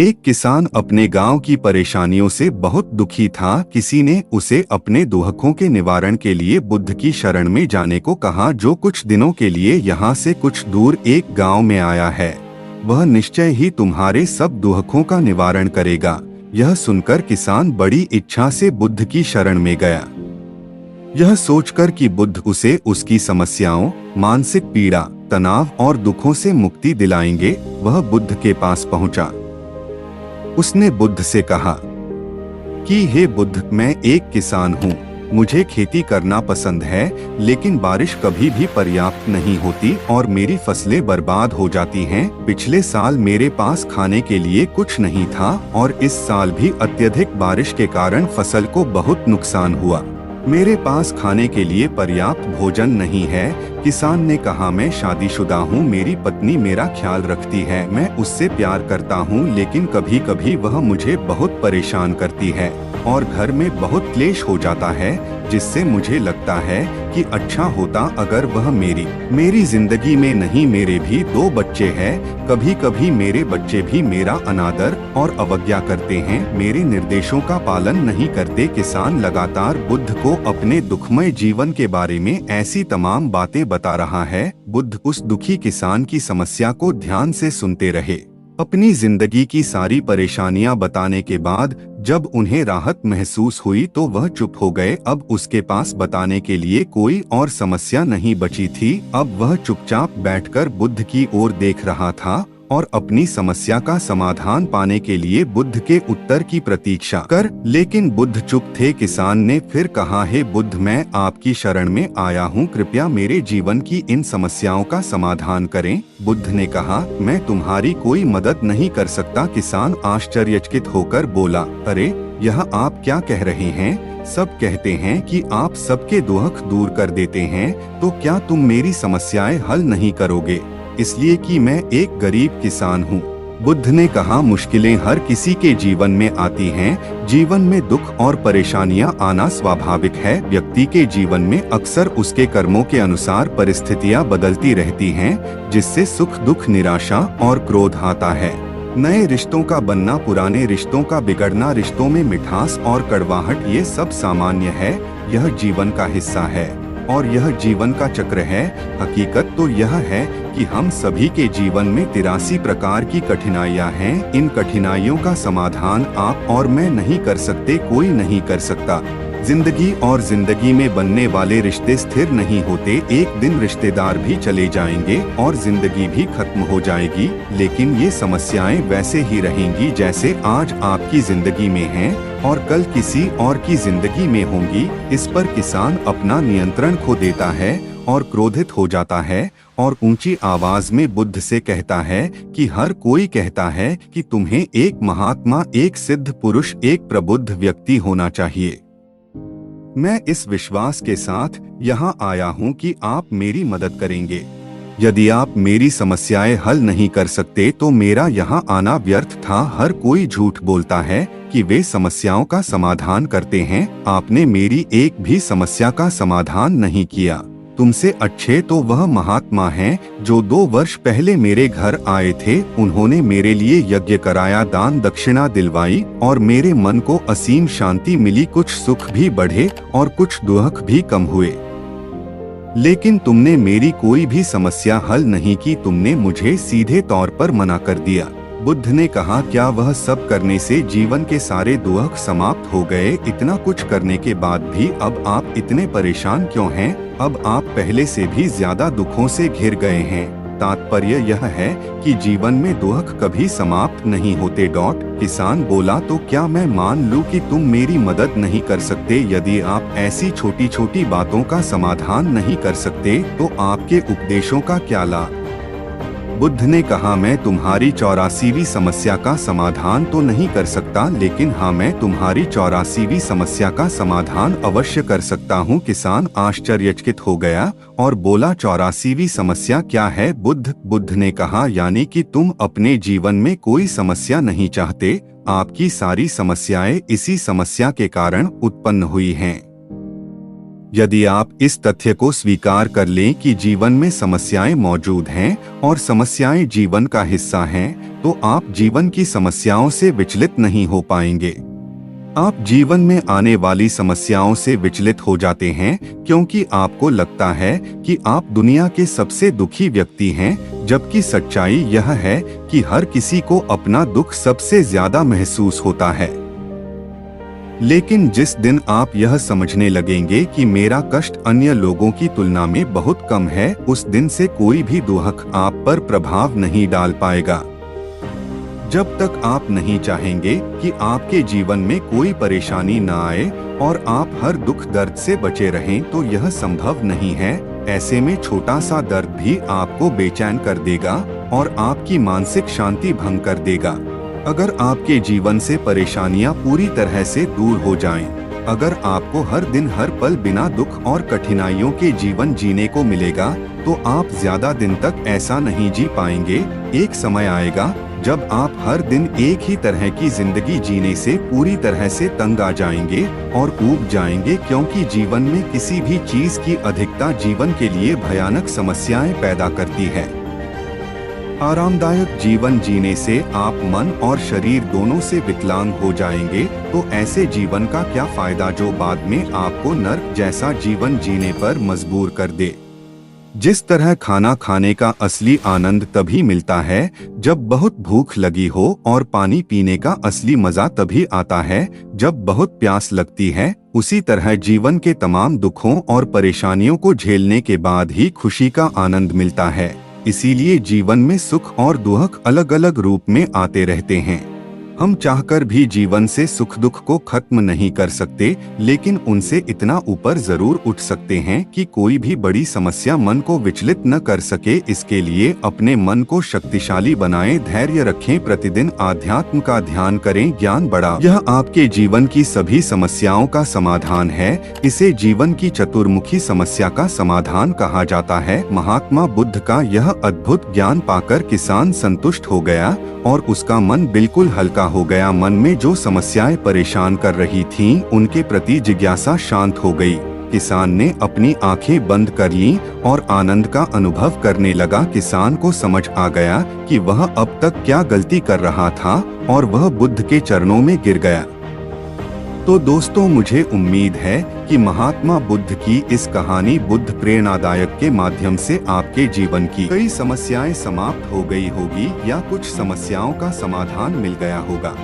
एक किसान अपने गांव की परेशानियों से बहुत दुखी था। किसी ने उसे अपने दुखों के निवारण के लिए बुद्ध की शरण में जाने को कहा, जो कुछ दिनों के लिए यहाँ से कुछ दूर एक गांव में आया है। वह निश्चय ही तुम्हारे सब दुखों का निवारण करेगा। यह सुनकर किसान बड़ी इच्छा से बुद्ध की शरण में गया। यह सोचकर कि बुद्ध उसे उसकी समस्याओं, मानसिक पीड़ा, तनाव और दुखों से मुक्ति दिलाएंगे, वह बुद्ध के पास पहुंचा। उसने बुद्ध से कहा कि हे बुद्ध, मैं एक किसान हूँ। मुझे खेती करना पसंद है, लेकिन बारिश कभी भी पर्याप्त नहीं होती और मेरी फसलें बर्बाद हो जाती हैं। पिछले साल मेरे पास खाने के लिए कुछ नहीं था और इस साल भी अत्यधिक बारिश के कारण फसल को बहुत नुकसान हुआ। मेरे पास खाने के लिए पर्याप्त भोजन नहीं है। किसान ने कहा, मैं शादीशुदा हूँ, मेरी पत्नी मेरा ख्याल रखती है, मैं उससे प्यार करता हूँ, लेकिन कभी कभी वह मुझे बहुत परेशान करती है और घर में बहुत क्लेश हो जाता है, जिससे मुझे लगता है कि अच्छा होता अगर वह मेरी जिंदगी में नहीं। मेरे भी 2 बच्चे हैं। कभी कभी मेरे बच्चे भी मेरा अनादर और अवज्ञा करते हैं, मेरे निर्देशों का पालन नहीं करते। किसान लगातार बुद्ध को अपने दुखमय जीवन के बारे में ऐसी तमाम बातें बता रहा है। बुद्ध उस दुखी किसान की समस्या को ध्यान से सुनते रहे। अपनी जिंदगी की सारी परेशानियां बताने के बाद जब उन्हें राहत महसूस हुई तो वह चुप हो गए। अब उसके पास बताने के लिए कोई और समस्या नहीं बची थी। अब वह चुपचाप बैठकर बुद्ध की ओर देख रहा था और अपनी समस्या का समाधान पाने के लिए बुद्ध के उत्तर की प्रतीक्षा कर। लेकिन बुद्ध चुप थे। किसान ने फिर कहा, हे बुद्ध, मैं आपकी शरण में आया हूँ, कृपया मेरे जीवन की इन समस्याओं का समाधान करें। बुद्ध ने कहा, मैं तुम्हारी कोई मदद नहीं कर सकता। किसान आश्चर्यचकित होकर बोला, अरे, यह आप क्या कह रहे हैं? सब कहते हैं कि आप सबके दुख दूर कर देते हैं, तो क्या तुम मेरी समस्याएं हल नहीं करोगे? इसलिए कि मैं एक गरीब किसान हूँ। बुद्ध ने कहा, मुश्किलें हर किसी के जीवन में आती हैं। जीवन में दुख और परेशानियां आना स्वाभाविक है। व्यक्ति के जीवन में अक्सर उसके कर्मों के अनुसार परिस्थितियां बदलती रहती हैं, जिससे सुख, दुख, निराशा और क्रोध आता है। नए रिश्तों का बनना, पुराने रिश्तों का बिगड़ना, रिश्तों में मिठास और कड़वाहट, ये सब सामान्य है। यह जीवन का हिस्सा है और यह जीवन का चक्र है। हकीकत तो यह है कि हम सभी के जीवन में 83 प्रकार की कठिनाइयां हैं। इन कठिनाइयों का समाधान आप और मैं नहीं कर सकते, कोई नहीं कर सकता। जिंदगी और जिंदगी में बनने वाले रिश्ते स्थिर नहीं होते। एक दिन रिश्तेदार भी चले जाएंगे और जिंदगी भी खत्म हो जाएगी, लेकिन ये समस्याएं वैसे ही रहेंगी जैसे आज आपकी जिंदगी में हैं और कल किसी और की जिंदगी में होंगी। इस पर किसान अपना नियंत्रण खो देता है और क्रोधित हो जाता है और ऊंची आवाज में बुद्ध से कहता है कि हर कोई कहता है कि तुम्हें एक महात्मा, एक सिद्ध पुरुष, एक प्रबुद्ध व्यक्ति होना चाहिए। मैं इस विश्वास के साथ यहाँ आया हूँ कि आप मेरी मदद करेंगे। यदि आप मेरी समस्याएं हल नहीं कर सकते तो मेरा यहाँ आना व्यर्थ था। हर कोई झूठ बोलता है कि वे समस्याओं का समाधान करते हैं। आपने मेरी एक भी समस्या का समाधान नहीं किया। तुमसे अच्छे तो वह महात्मा हैं जो 2 वर्ष पहले मेरे घर आए थे। उन्होंने मेरे लिए यज्ञ कराया, दान दक्षिणा दिलवाई और मेरे मन को असीम शांति मिली। कुछ सुख भी बढ़े और कुछ दुख भी कम हुए। लेकिन तुमने मेरी कोई भी समस्या हल नहीं की। तुमने मुझे सीधे तौर पर मना कर दिया। बुद्ध ने कहा, क्या वह सब करने से जीवन के सारे दुख समाप्त हो गए? इतना कुछ करने के बाद भी अब आप इतने परेशान क्यों हैं? अब आप पहले से भी ज्यादा दुखों से घिर गए हैं। तात्पर्य यह है कि जीवन में दुख कभी समाप्त नहीं होते। किसान बोला, तो क्या मैं मान लूं कि तुम मेरी मदद नहीं कर सकते? यदि आप ऐसी छोटी छोटी बातों का समाधान नहीं कर सकते तो आपके उपदेशों का क्या लाभ? बुद्ध ने कहा, मैं तुम्हारी 84वीं समस्या का समाधान तो नहीं कर सकता, लेकिन हाँ, मैं तुम्हारी 84वीं समस्या का समाधान अवश्य कर सकता हूँ। किसान आश्चर्यचकित हो गया और बोला, 84वीं समस्या क्या है बुद्ध ने कहा, यानी कि तुम अपने जीवन में कोई समस्या नहीं चाहते। आपकी सारी समस्याएं इसी समस्या के कारण उत्पन्न हुई हैं। यदि आप इस तथ्य को स्वीकार कर लें कि जीवन में समस्याएं मौजूद हैं और समस्याएं जीवन का हिस्सा हैं, तो आप जीवन की समस्याओं से विचलित नहीं हो पाएंगे। आप जीवन में आने वाली समस्याओं से विचलित हो जाते हैं क्योंकि आपको लगता है कि आप दुनिया के सबसे दुखी व्यक्ति हैं, जबकि सच्चाई यह है कि हर किसी को अपना दुख सबसे ज्यादा महसूस होता है। लेकिन जिस दिन आप यह समझने लगेंगे कि मेरा कष्ट अन्य लोगों की तुलना में बहुत कम है, उस दिन से कोई भी दुख आप पर प्रभाव नहीं डाल पाएगा। जब तक आप नहीं चाहेंगे कि आपके जीवन में कोई परेशानी न आए और आप हर दुख दर्द से बचे रहें, तो यह संभव नहीं है। ऐसे में छोटा सा दर्द भी आपको बेचैन कर देगा और आपकी मानसिक शांति भंग कर देगा। अगर आपके जीवन से परेशानियां पूरी तरह से दूर हो जाएं, अगर आपको हर दिन हर पल बिना दुख और कठिनाइयों के जीवन जीने को मिलेगा, तो आप ज्यादा दिन तक ऐसा नहीं जी पाएंगे। एक समय आएगा जब आप हर दिन एक ही तरह की जिंदगी जीने से पूरी तरह से तंग आ जाएंगे और ऊब जाएंगे, क्योंकि जीवन में किसी भी चीज की अधिकता जीवन के लिए भयानक समस्याएं पैदा करती है। आरामदायक जीवन जीने से आप मन और शरीर दोनों से विकलांग हो जाएंगे, तो ऐसे जीवन का क्या फायदा जो बाद में आपको नर्क जैसा जीवन जीने पर मजबूर कर दे। जिस तरह खाना खाने का असली आनंद तभी मिलता है जब बहुत भूख लगी हो, और पानी पीने का असली मजा तभी आता है जब बहुत प्यास लगती है, उसी तरह जीवन के तमाम दुखों और परेशानियों को झेलने के बाद ही खुशी का आनंद मिलता है। इसीलिए जीवन में सुख और दुख अलग अलग रूप में आते रहते हैं। हम चाहकर भी जीवन से सुख दुख को खत्म नहीं कर सकते, लेकिन उनसे इतना ऊपर जरूर उठ सकते हैं कि कोई भी बड़ी समस्या मन को विचलित न कर सके। इसके लिए अपने मन को शक्तिशाली बनाएं, धैर्य रखें, प्रतिदिन आध्यात्म का ध्यान करें, ज्ञान बढ़ा। यह आपके जीवन की सभी समस्याओं का समाधान है। इसे जीवन की चतुर्मुखी समस्या का समाधान कहा जाता है। महात्मा बुद्ध का यह अद्भुत ज्ञान पाकर किसान संतुष्ट हो गया और उसका मन बिल्कुल हल्का हो गया। मन में जो समस्याएं परेशान कर रही थीं, उनके प्रति जिज्ञासा शांत हो गई। किसान ने अपनी आंखें बंद कर लीं और आनंद का अनुभव करने लगा। किसान को समझ आ गया कि वह अब तक क्या गलती कर रहा था और वह बुद्ध के चरणों में गिर गया। तो दोस्तों, मुझे उम्मीद है कि महात्मा बुद्ध की इस कहानी बुद्ध प्रेरणादायक के माध्यम से आपके जीवन की कई समस्याएं समाप्त हो गई होगी या कुछ समस्याओं का समाधान मिल गया होगा।